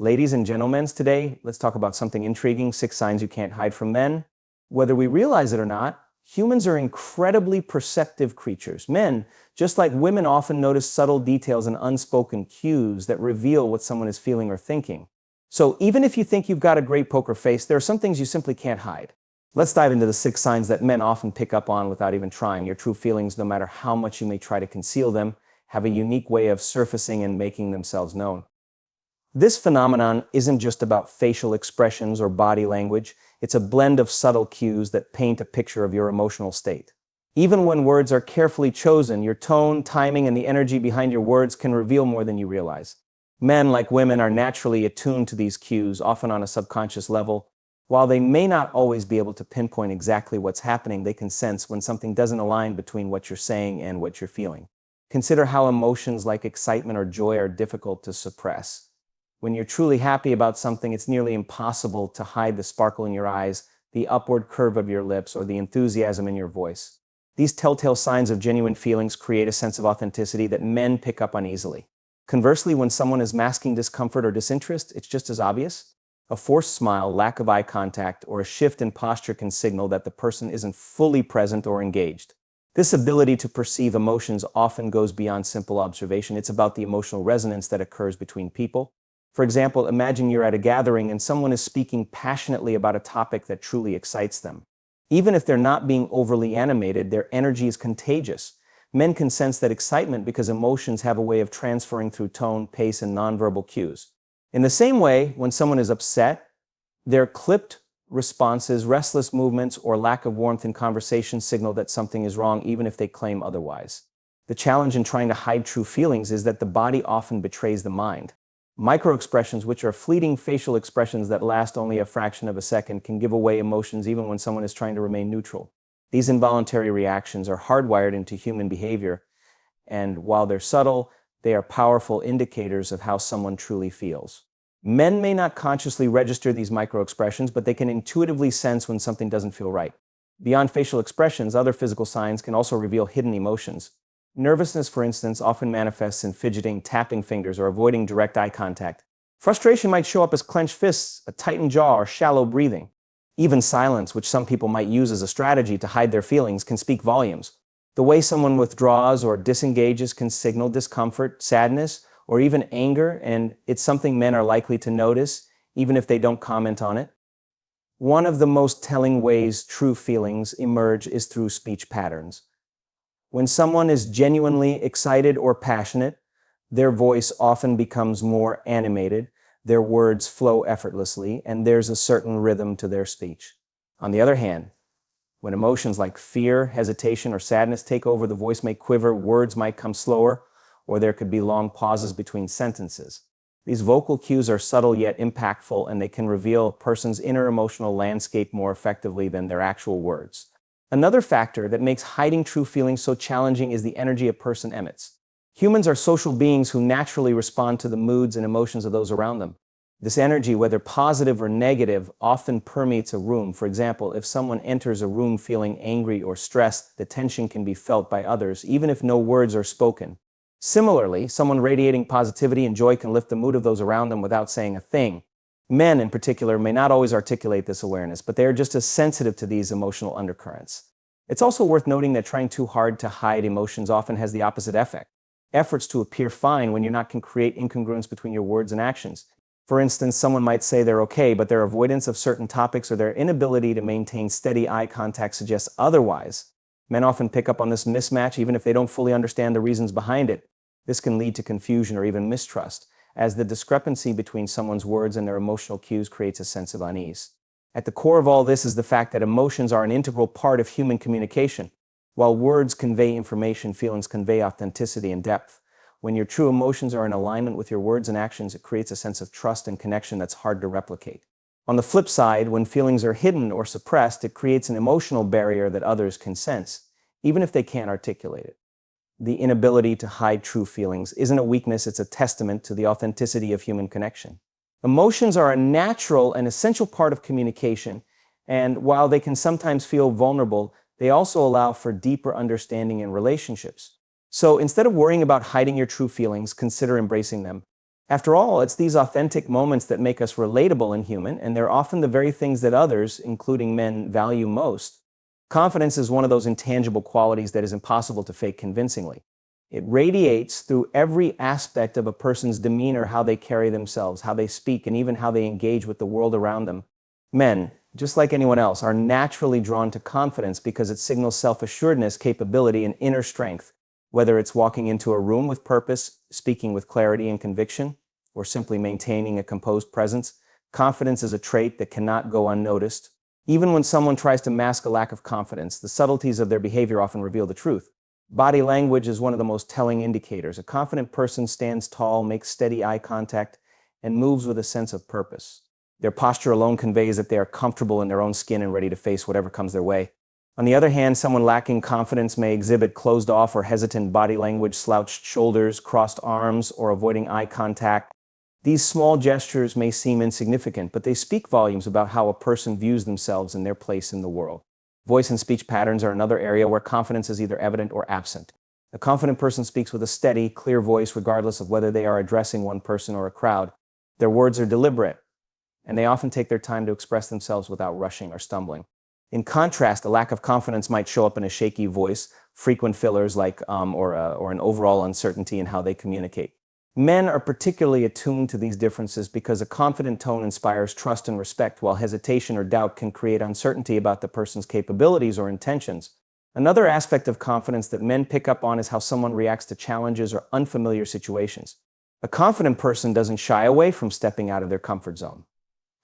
Ladies and gentlemen, today, let's talk about something intriguing, 6 signs you can't hide from men. Whether we realize it or not, humans are incredibly perceptive creatures. Men, just like women, often notice subtle details and unspoken cues that reveal what someone is feeling or thinking. So even if you think you've got a great poker face, there are some things you simply can't hide. Let's dive into the 6 signs that men often pick up on without even trying. Your true feelings, no matter how much you may try to conceal them, have a unique way of surfacing and making themselves known. This phenomenon isn't just about facial expressions or body language. It's a blend of subtle cues that paint a picture of your emotional state. Even when words are carefully chosen, your tone, timing, and the energy behind your words can reveal more than you realize. Men, like women, are naturally attuned to these cues, often on a subconscious level. While they may not always be able to pinpoint exactly what's happening, they can sense when something doesn't align between what you're saying and what you're feeling. Consider how emotions like excitement or joy are difficult to suppress. When you're truly happy about something, it's nearly impossible to hide the sparkle in your eyes, the upward curve of your lips, or the enthusiasm in your voice. These telltale signs of genuine feelings create a sense of authenticity that men pick up on easily. Conversely, when someone is masking discomfort or disinterest, it's just as obvious. A forced smile, lack of eye contact, or a shift in posture can signal that the person isn't fully present or engaged. This ability to perceive emotions often goes beyond simple observation. It's about the emotional resonance that occurs between people. For example, imagine you're at a gathering and someone is speaking passionately about a topic that truly excites them. Even if they're not being overly animated, their energy is contagious. Men can sense that excitement because emotions have a way of transferring through tone, pace, and nonverbal cues. In the same way, when someone is upset, their clipped responses, restless movements, or lack of warmth in conversation signal that something is wrong, even if they claim otherwise. The challenge in trying to hide true feelings is that the body often betrays the mind. Microexpressions, which are fleeting facial expressions that last only a fraction of a second, can give away emotions even when someone is trying to remain neutral. These involuntary reactions are hardwired into human behavior, and while they're subtle, they are powerful indicators of how someone truly feels. Men may not consciously register these microexpressions, but they can intuitively sense when something doesn't feel right. Beyond facial expressions, other physical signs can also reveal hidden emotions. Nervousness, for instance, often manifests in fidgeting, tapping fingers, or avoiding direct eye contact. Frustration might show up as clenched fists, a tightened jaw, or shallow breathing. Even silence, which some people might use as a strategy to hide their feelings, can speak volumes. The way someone withdraws or disengages can signal discomfort, sadness, or even anger, and it's something men are likely to notice, even if they don't comment on it. One of the most telling ways true feelings emerge is through speech patterns. When someone is genuinely excited or passionate, their voice often becomes more animated, their words flow effortlessly, and there's a certain rhythm to their speech. On the other hand, when emotions like fear, hesitation, or sadness take over, the voice may quiver, words might come slower, or there could be long pauses between sentences. These vocal cues are subtle yet impactful, and they can reveal a person's inner emotional landscape more effectively than their actual words. Another factor that makes hiding true feelings so challenging is the energy a person emits. Humans are social beings who naturally respond to the moods and emotions of those around them. This energy, whether positive or negative, often permeates a room. For example, if someone enters a room feeling angry or stressed, the tension can be felt by others, even if no words are spoken. Similarly, someone radiating positivity and joy can lift the mood of those around them without saying a thing. Men, in particular, may not always articulate this awareness, but they are just as sensitive to these emotional undercurrents. It's also worth noting that trying too hard to hide emotions often has the opposite effect. Efforts to appear fine when you're not can create incongruence between your words and actions. For instance, someone might say they're okay, but their avoidance of certain topics or their inability to maintain steady eye contact suggests otherwise. Men often pick up on this mismatch even if they don't fully understand the reasons behind it. This can lead to confusion or even mistrust, as the discrepancy between someone's words and their emotional cues creates a sense of unease. At the core of all this is the fact that emotions are an integral part of human communication. While words convey information, feelings convey authenticity and depth. When your true emotions are in alignment with your words and actions, it creates a sense of trust and connection that's hard to replicate. On the flip side, when feelings are hidden or suppressed, it creates an emotional barrier that others can sense, even if they can't articulate it. The inability to hide true feelings isn't a weakness, it's a testament to the authenticity of human connection. Emotions are a natural and essential part of communication, and while they can sometimes feel vulnerable, they also allow for deeper understanding in relationships. So instead of worrying about hiding your true feelings, consider embracing them. After all, it's these authentic moments that make us relatable and human, and they're often the very things that others, including men, value most. Confidence is one of those intangible qualities that is impossible to fake convincingly. It radiates through every aspect of a person's demeanor, how they carry themselves, how they speak, and even how they engage with the world around them. Men, just like anyone else, are naturally drawn to confidence because it signals self-assuredness, capability, and inner strength. Whether it's walking into a room with purpose, speaking with clarity and conviction, or simply maintaining a composed presence, confidence is a trait that cannot go unnoticed. Even when someone tries to mask a lack of confidence, the subtleties of their behavior often reveal the truth. Body language is one of the most telling indicators. A confident person stands tall, makes steady eye contact, and moves with a sense of purpose. Their posture alone conveys that they are comfortable in their own skin and ready to face whatever comes their way. On the other hand, someone lacking confidence may exhibit closed off or hesitant body language, slouched shoulders, crossed arms, or avoiding eye contact. These small gestures may seem insignificant, but they speak volumes about how a person views themselves and their place in the world. Voice and speech patterns are another area where confidence is either evident or absent. A confident person speaks with a steady, clear voice regardless of whether they are addressing one person or a crowd. Their words are deliberate, and they often take their time to express themselves without rushing or stumbling. In contrast, a lack of confidence might show up in a shaky voice, frequent fillers or an overall uncertainty in how they communicate. Men are particularly attuned to these differences because a confident tone inspires trust and respect, while hesitation or doubt can create uncertainty about the person's capabilities or intentions. Another aspect of confidence that men pick up on is how someone reacts to challenges or unfamiliar situations. A confident person doesn't shy away from stepping out of their comfort zone.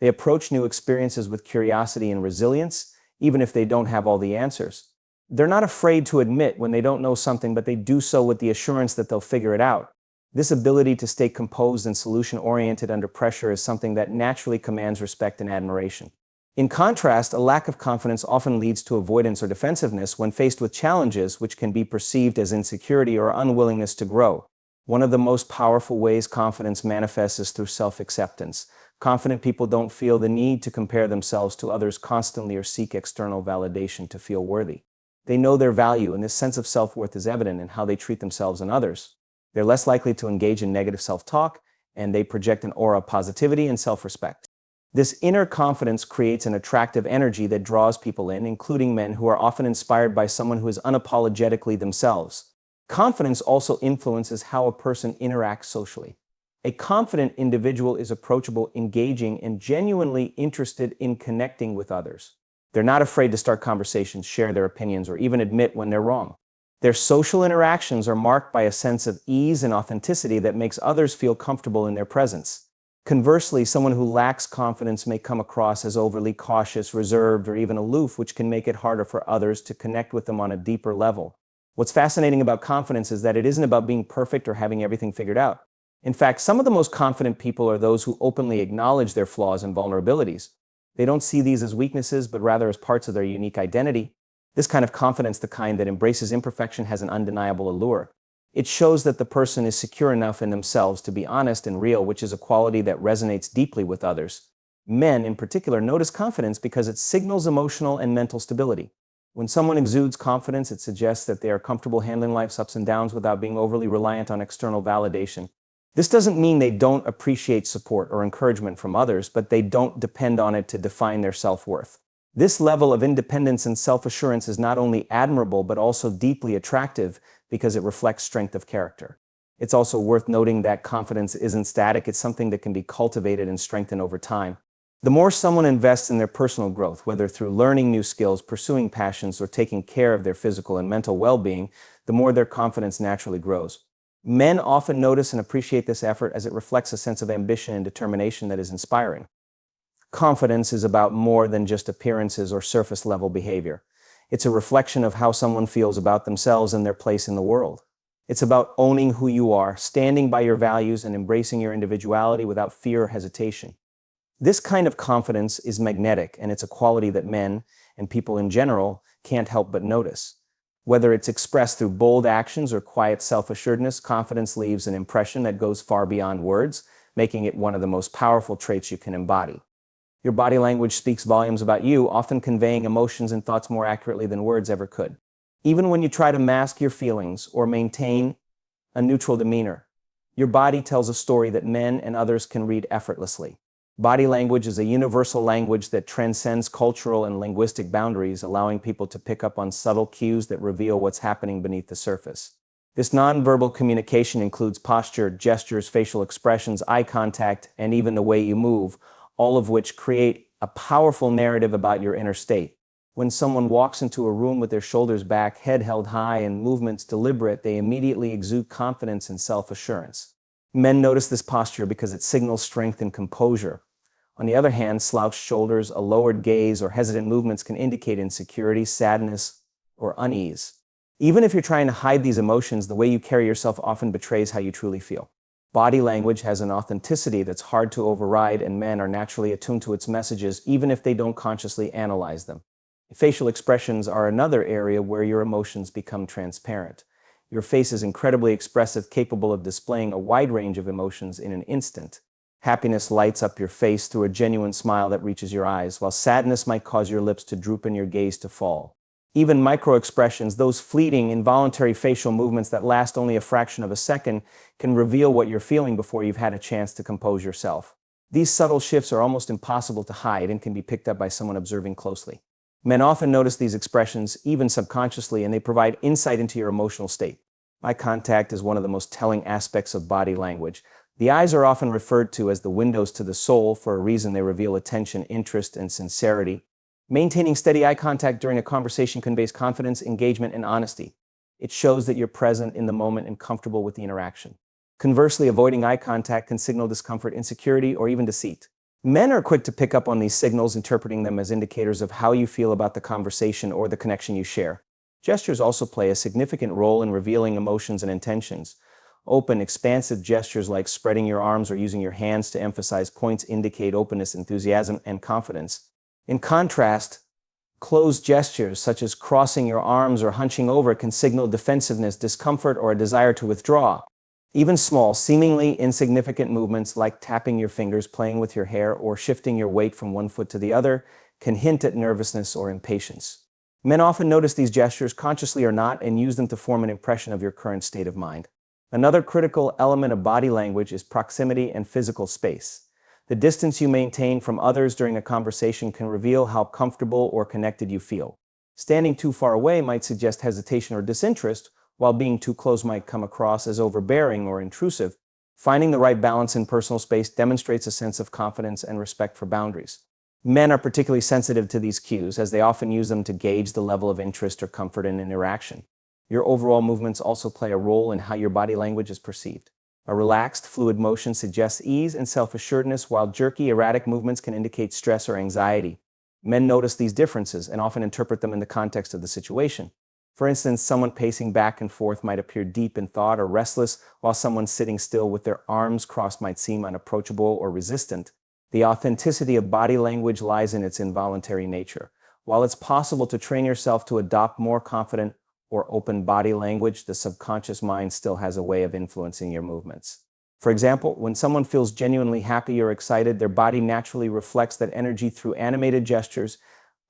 They approach new experiences with curiosity and resilience, even if they don't have all the answers. They're not afraid to admit when they don't know something, but they do so with the assurance that they'll figure it out. This ability to stay composed and solution-oriented under pressure is something that naturally commands respect and admiration. In contrast, a lack of confidence often leads to avoidance or defensiveness when faced with challenges, which can be perceived as insecurity or unwillingness to grow. One of the most powerful ways confidence manifests is through self-acceptance. Confident people don't feel the need to compare themselves to others constantly or seek external validation to feel worthy. They know their value, and this sense of self-worth is evident in how they treat themselves and others. They're less likely to engage in negative self-talk, and they project an aura of positivity and self-respect. This inner confidence creates an attractive energy that draws people in, including men who are often inspired by someone who is unapologetically themselves. Confidence also influences how a person interacts socially. A confident individual is approachable, engaging, and genuinely interested in connecting with others. They're not afraid to start conversations, share their opinions, or even admit when they're wrong. Their social interactions are marked by a sense of ease and authenticity that makes others feel comfortable in their presence. Conversely, someone who lacks confidence may come across as overly cautious, reserved, or even aloof, which can make it harder for others to connect with them on a deeper level. What's fascinating about confidence is that it isn't about being perfect or having everything figured out. In fact, some of the most confident people are those who openly acknowledge their flaws and vulnerabilities. They don't see these as weaknesses, but rather as parts of their unique identity. This kind of confidence, the kind that embraces imperfection, has an undeniable allure. It shows that the person is secure enough in themselves to be honest and real, which is a quality that resonates deeply with others. Men, in particular, notice confidence because it signals emotional and mental stability. When someone exudes confidence, it suggests that they are comfortable handling life's ups and downs without being overly reliant on external validation. This doesn't mean they don't appreciate support or encouragement from others, but they don't depend on it to define their self-worth. This level of independence and self-assurance is not only admirable, but also deeply attractive because it reflects strength of character. It's also worth noting that confidence isn't static. It's something that can be cultivated and strengthened over time. The more someone invests in their personal growth, whether through learning new skills, pursuing passions, or taking care of their physical and mental well-being, the more their confidence naturally grows. Men often notice and appreciate this effort as it reflects a sense of ambition and determination that is inspiring. Confidence is about more than just appearances or surface-level behavior. It's a reflection of how someone feels about themselves and their place in the world. It's about owning who you are, standing by your values, and embracing your individuality without fear or hesitation. This kind of confidence is magnetic, and it's a quality that men, and people in general, can't help but notice. Whether it's expressed through bold actions or quiet self-assuredness, confidence leaves an impression that goes far beyond words, making it one of the most powerful traits you can embody. Your body language speaks volumes about you, often conveying emotions and thoughts more accurately than words ever could. Even when you try to mask your feelings or maintain a neutral demeanor, Your body tells a story that men and others can read effortlessly. Body language is a universal language that transcends cultural and linguistic boundaries, allowing people to pick up on subtle cues that reveal what's happening beneath the surface. This nonverbal communication includes posture, gestures, facial expressions, eye contact, and even the way you move, all of which create a powerful narrative about your inner state. When someone walks into a room with their shoulders back, head held high, and movements deliberate, they immediately exude confidence and self-assurance. Men notice this posture because it signals strength and composure. On the other hand, slouched shoulders, a lowered gaze, or hesitant movements can indicate insecurity, sadness, or unease. Even if you're trying to hide these emotions, the way you carry yourself often betrays how you truly feel. Body language has an authenticity that's hard to override, and men are naturally attuned to its messages, even if they don't consciously analyze them. Facial expressions are another area where your emotions become transparent. Your face is incredibly expressive, capable of displaying a wide range of emotions in an instant. Happiness lights up your face through a genuine smile that reaches your eyes, while sadness might cause your lips to droop and your gaze to fall. Even micro-expressions, those fleeting, involuntary facial movements that last only a fraction of a second, can reveal what you're feeling before you've had a chance to compose yourself. These subtle shifts are almost impossible to hide and can be picked up by someone observing closely. Men often notice these expressions, even subconsciously, and they provide insight into your emotional state. Eye contact is one of the most telling aspects of body language. The eyes are often referred to as the windows to the soul. For a reason, they reveal attention, interest, and sincerity. Maintaining steady eye contact during a conversation conveys confidence, engagement, and honesty. It shows that you're present in the moment and comfortable with the interaction. Conversely, avoiding eye contact can signal discomfort, insecurity, or even deceit. Men are quick to pick up on these signals, interpreting them as indicators of how you feel about the conversation or the connection you share. Gestures also play a significant role in revealing emotions and intentions. Open, expansive gestures like spreading your arms or using your hands to emphasize points indicate openness, enthusiasm, and confidence. In contrast, closed gestures such as crossing your arms or hunching over can signal defensiveness, discomfort, or a desire to withdraw. Even small, seemingly insignificant movements like tapping your fingers, playing with your hair, or shifting your weight from one foot to the other can hint at nervousness or impatience. Men often notice these gestures, consciously or not, and use them to form an impression of your current state of mind. Another critical element of body language is proximity and physical space. The distance you maintain from others during a conversation can reveal how comfortable or connected you feel. Standing too far away might suggest hesitation or disinterest, while being too close might come across as overbearing or intrusive. Finding the right balance in personal space demonstrates a sense of confidence and respect for boundaries. Men are particularly sensitive to these cues, as they often use them to gauge the level of interest or comfort in interaction. Your overall movements also play a role in how your body language is perceived. A relaxed, fluid motion suggests ease and self-assuredness, while jerky, erratic movements can indicate stress or anxiety. Men notice these differences and often interpret them in the context of the situation. For instance, someone pacing back and forth might appear deep in thought or restless, while someone sitting still with their arms crossed might seem unapproachable or resistant. The authenticity of body language lies in its involuntary nature. While it's possible to train yourself to adopt more confident or open body language, the subconscious mind still has a way of influencing your movements. For example, when someone feels genuinely happy or excited, their body naturally reflects that energy through animated gestures,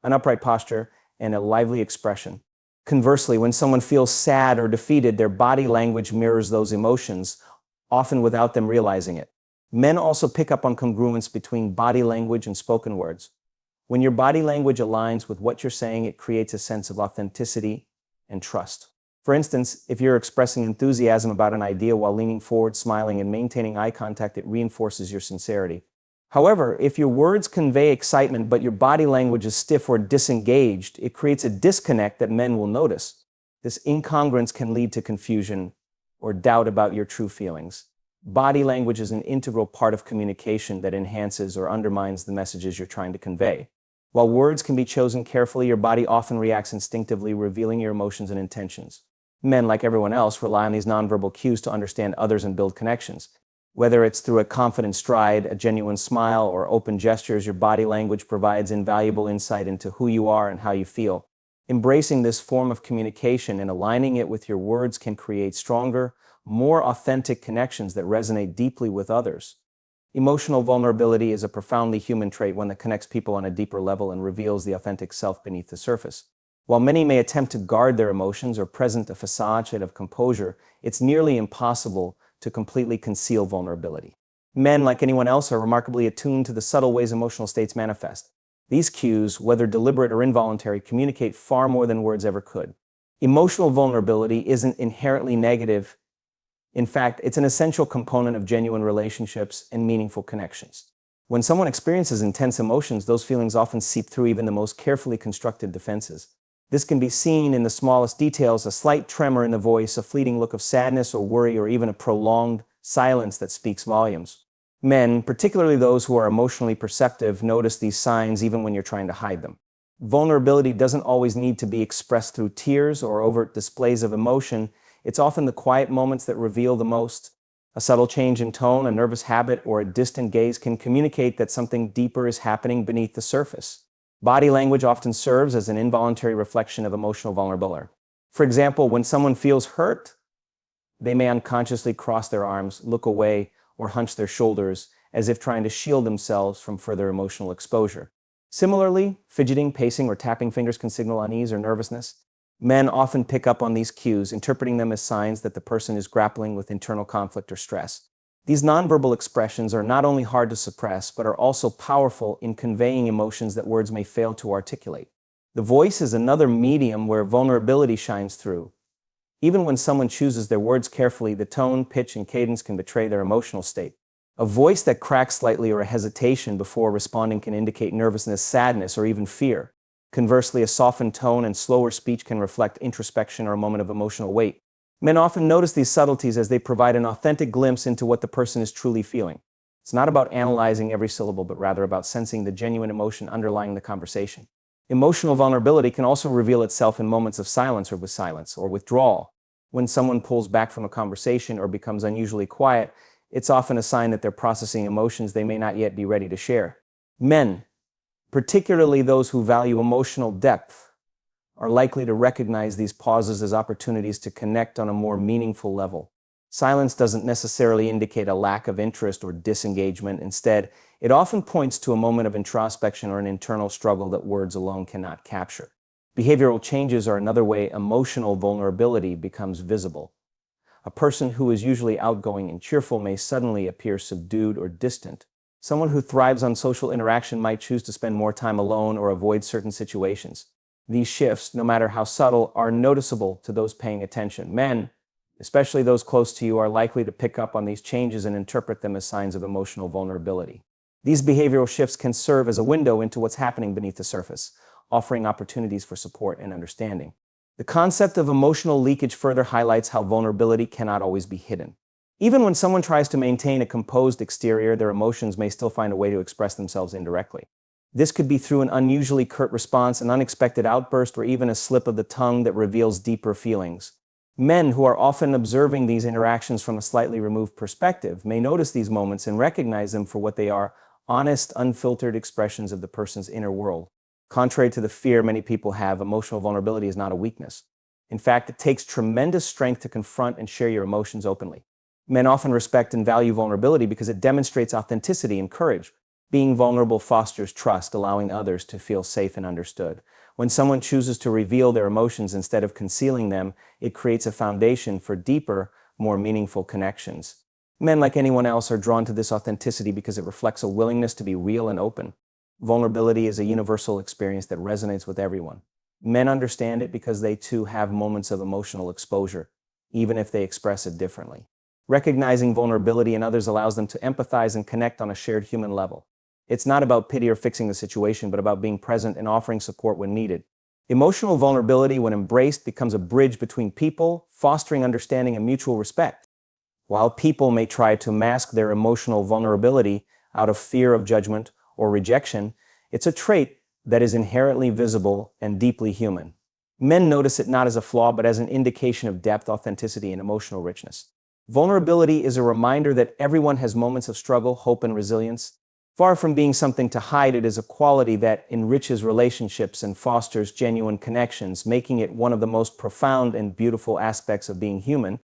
an upright posture, and a lively expression. Conversely, when someone feels sad or defeated, their body language mirrors those emotions, often without them realizing it. Men also pick up on congruence between body language and spoken words. When your body language aligns with what you're saying, it creates a sense of authenticity and trust. For instance, if you're expressing enthusiasm about an idea while leaning forward, smiling, and maintaining eye contact, it reinforces your sincerity. However, if your words convey excitement but your body language is stiff or disengaged, it creates a disconnect that men will notice. This incongruence can lead to confusion or doubt about your true feelings. Body language is an integral part of communication that enhances or undermines the messages you're trying to convey. While words can be chosen carefully, your body often reacts instinctively, revealing your emotions and intentions. Men, like everyone else, rely on these nonverbal cues to understand others and build connections. Whether it's through a confident stride, a genuine smile, or open gestures, your body language provides invaluable insight into who you are and how you feel. Embracing this form of communication and aligning it with your words can create stronger, more authentic connections that resonate deeply with others. Emotional vulnerability is a profoundly human trait, one that connects people on a deeper level and reveals the authentic self beneath the surface. While many may attempt to guard their emotions or present a facade of composure, it's nearly impossible to completely conceal vulnerability. Men, like anyone else, are remarkably attuned to the subtle ways emotional states manifest. These cues, whether deliberate or involuntary, communicate far more than words ever could. Emotional vulnerability isn't inherently negative. In fact, it's an essential component of genuine relationships and meaningful connections. When someone experiences intense emotions, those feelings often seep through even the most carefully constructed defenses. This can be seen in the smallest details: a slight tremor in the voice, a fleeting look of sadness or worry, or even a prolonged silence that speaks volumes. Men, particularly those who are emotionally perceptive, notice these signs even when you're trying to hide them. Vulnerability doesn't always need to be expressed through tears or overt displays of emotion. It's often the quiet moments that reveal the most. A subtle change in tone, a nervous habit, or a distant gaze can communicate that something deeper is happening beneath the surface. Body language often serves as an involuntary reflection of emotional vulnerability. For example, when someone feels hurt, they may unconsciously cross their arms, look away, or hunch their shoulders, as if trying to shield themselves from further emotional exposure. Similarly, fidgeting, pacing, or tapping fingers can signal unease or nervousness. Men often pick up on these cues, interpreting them as signs that the person is grappling with internal conflict or stress. These nonverbal expressions are not only hard to suppress, but are also powerful in conveying emotions that words may fail to articulate. The voice is another medium where vulnerability shines through. Even when someone chooses their words carefully, the tone, pitch, and cadence can betray their emotional state. A voice that cracks slightly or a hesitation before responding can indicate nervousness, sadness, or even fear. Conversely, a softened tone and slower speech can reflect introspection or a moment of emotional weight. Men often notice these subtleties as they provide an authentic glimpse into what the person is truly feeling. It's not about analyzing every syllable, but rather about sensing the genuine emotion underlying the conversation. Emotional vulnerability can also reveal itself in moments of silence or withdrawal. When someone pulls back from a conversation or becomes unusually quiet, it's often a sign that they're processing emotions they may not yet be ready to share. Men, particularly those who value emotional depth, are likely to recognize these pauses as opportunities to connect on a more meaningful level. Silence doesn't necessarily indicate a lack of interest or disengagement. Instead, it often points to a moment of introspection or an internal struggle that words alone cannot capture. Behavioral changes are another way emotional vulnerability becomes visible. A person who is usually outgoing and cheerful may suddenly appear subdued or distant. Someone who thrives on social interaction might choose to spend more time alone or avoid certain situations. These shifts, no matter how subtle, are noticeable to those paying attention. Men, especially those close to you, are likely to pick up on these changes and interpret them as signs of emotional vulnerability. These behavioral shifts can serve as a window into what's happening beneath the surface, offering opportunities for support and understanding. The concept of emotional leakage further highlights how vulnerability cannot always be hidden. Even when someone tries to maintain a composed exterior, their emotions may still find a way to express themselves indirectly. This could be through an unusually curt response, an unexpected outburst, or even a slip of the tongue that reveals deeper feelings. Men, who are often observing these interactions from a slightly removed perspective, may notice these moments and recognize them for what they are: honest, unfiltered expressions of the person's inner world. Contrary to the fear many people have, emotional vulnerability is not a weakness. In fact, it takes tremendous strength to confront and share your emotions openly. Men often respect and value vulnerability because it demonstrates authenticity and courage. Being vulnerable fosters trust, allowing others to feel safe and understood. When someone chooses to reveal their emotions instead of concealing them, it creates a foundation for deeper, more meaningful connections. Men, like anyone else, are drawn to this authenticity because it reflects a willingness to be real and open. Vulnerability is a universal experience that resonates with everyone. Men understand it because they too have moments of emotional exposure, even if they express it differently. Recognizing vulnerability in others allows them to empathize and connect on a shared human level. It's not about pity or fixing the situation, but about being present and offering support when needed. Emotional vulnerability, when embraced, becomes a bridge between people, fostering understanding and mutual respect. While people may try to mask their emotional vulnerability out of fear of judgment or rejection, it's a trait that is inherently visible and deeply human. Men notice it not as a flaw, but as an indication of depth, authenticity, and emotional richness. Vulnerability is a reminder that everyone has moments of struggle, hope, and resilience. Far from being something to hide, it is a quality that enriches relationships and fosters genuine connections, making it one of the most profound and beautiful aspects of being human.